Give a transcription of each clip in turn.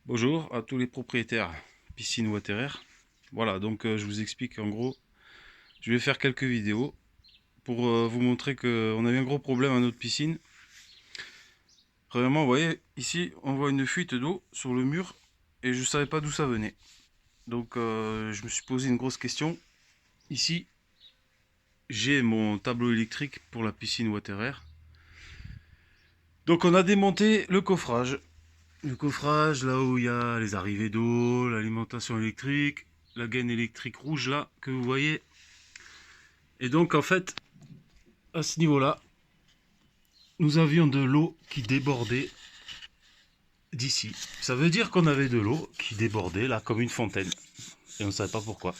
Bonjour à tous les propriétaires piscine water. Voilà, donc je vous explique en gros, je vais faire quelques vidéos pour vous montrer qu'on a eu un gros problème à notre piscine. Premièrement, vous voyez, ici on voit une fuite d'eau sur le mur et je ne savais pas d'où ça venait. Donc je me suis posé une grosse question. Ici, j'ai mon tableau électrique pour la piscine water. Donc on a démonté le coffrage. Le coffrage, là où il y a les arrivées d'eau, l'alimentation électrique, la gaine électrique rouge là que vous voyez. Et donc en fait, à ce niveau-là, nous avions de l'eau qui débordait d'ici. Ça veut dire qu'on avait de l'eau qui débordait là comme une fontaine. Et on ne savait pas pourquoi.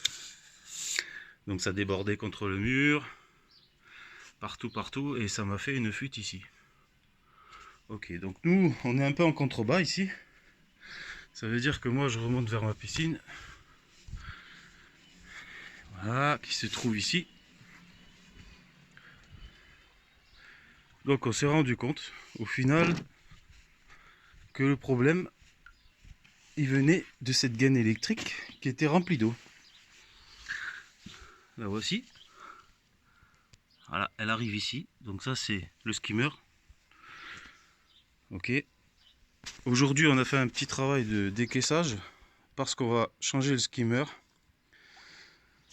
Donc ça débordait contre le mur, partout, et ça m'a fait une fuite ici. Ok, donc nous, on est un peu en contrebas ici. Ça veut dire que moi, je remonte vers ma piscine. Voilà, qui se trouve ici. Donc on s'est rendu compte, au final, que le problème, il venait de cette gaine électrique qui était remplie d'eau. La voici. Voilà, elle arrive ici. Donc ça, c'est le skimmer. Ok. Aujourd'hui, on a fait un petit travail de décaissage parce qu'on va changer le skimmer.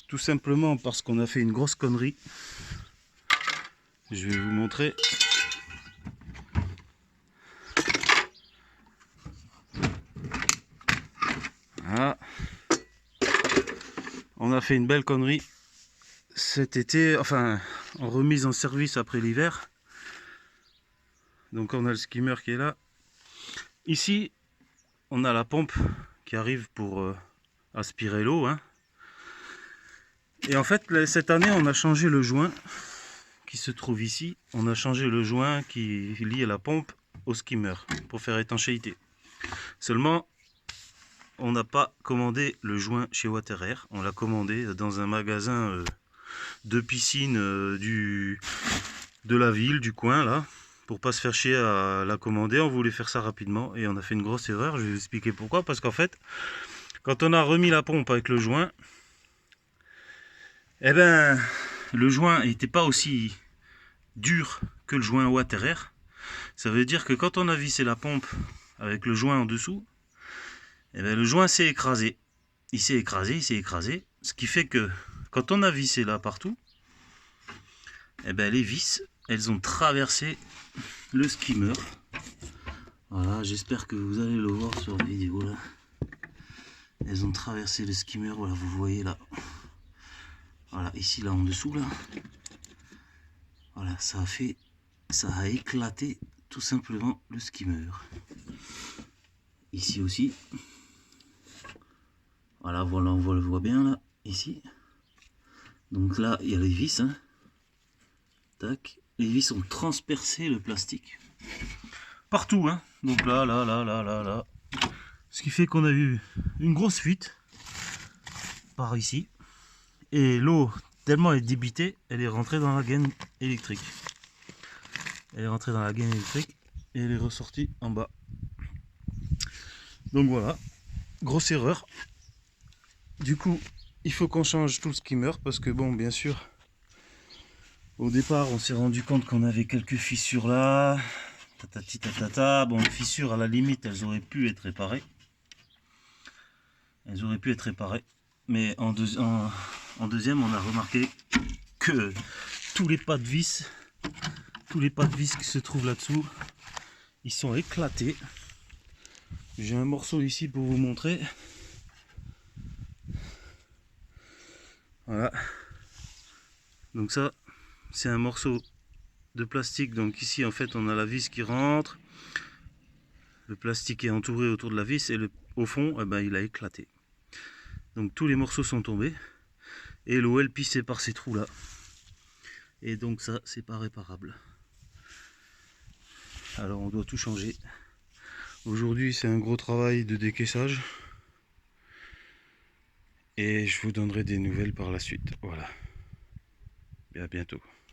Tout simplement parce qu'on a fait une grosse connerie. Je vais vous montrer. Voilà. On a fait une belle connerie cet été, enfin en remise en service après l'hiver. Donc on a le skimmer qui est là. Ici, on a la pompe qui arrive pour aspirer l'eau. Hein. Et en fait, cette année, on a changé le joint qui se trouve ici. On a changé le joint qui lie la pompe au skimmer pour faire étanchéité. Seulement, on n'a pas commandé le joint chez Water-Air. On l'a commandé dans un magasin de piscine de la ville, du coin là. Pour pas se faire chier à la commander, on voulait faire ça rapidement et on a fait une grosse erreur. Je vais vous expliquer pourquoi. Parce qu'en fait, quand on a remis la pompe avec le joint, eh ben, le joint n'était pas aussi dur que le joint Water-Air. Ça veut dire que quand on a vissé la pompe avec le joint en dessous, eh ben, le joint s'est écrasé. Il s'est écrasé. Ce qui fait que quand on a vissé là partout, eh ben, les vis, elles ont traversé le skimmer. Voilà, j'espère que vous allez le voir sur la vidéo là. Elles ont traversé le skimmer, voilà, vous voyez là. Voilà, ici là en dessous là. Voilà, ça a éclaté tout simplement le skimmer. Ici aussi. Voilà, on le voit bien là, ici. Donc là, il y a les vis. Hein. Tac. Les vis ont transpercé le plastique. Partout, hein. Donc là. Ce qui fait qu'on a eu une grosse fuite par ici. Et l'eau, tellement elle est débitée, elle est rentrée dans la gaine électrique. Elle est rentrée dans la gaine électrique et elle est ressortie en bas. Donc voilà, grosse erreur. Du coup, il faut qu'on change tout le skimmer parce que bon, bien sûr, au départ, on s'est rendu compte qu'on avait quelques fissures là. Tatati tatata. Bon, les fissures, à la limite, elles auraient pu être réparées. Mais en deuxième, on a remarqué que tous les pas de vis qui se trouvent là-dessous, ils sont éclatés. J'ai un morceau ici pour vous montrer. Voilà. Donc ça, c'est un morceau de plastique. Donc ici, en fait, on a la vis qui rentre. Le plastique est entouré autour de la vis et au fond, eh ben, il a éclaté. Donc tous les morceaux sont tombés et l'eau elle pissait par ces trous là. Et donc ça, c'est pas réparable. Alors on doit tout changer. Aujourd'hui, c'est un gros travail de décaissage. Et je vous donnerai des nouvelles par la suite. Voilà. Et à bientôt.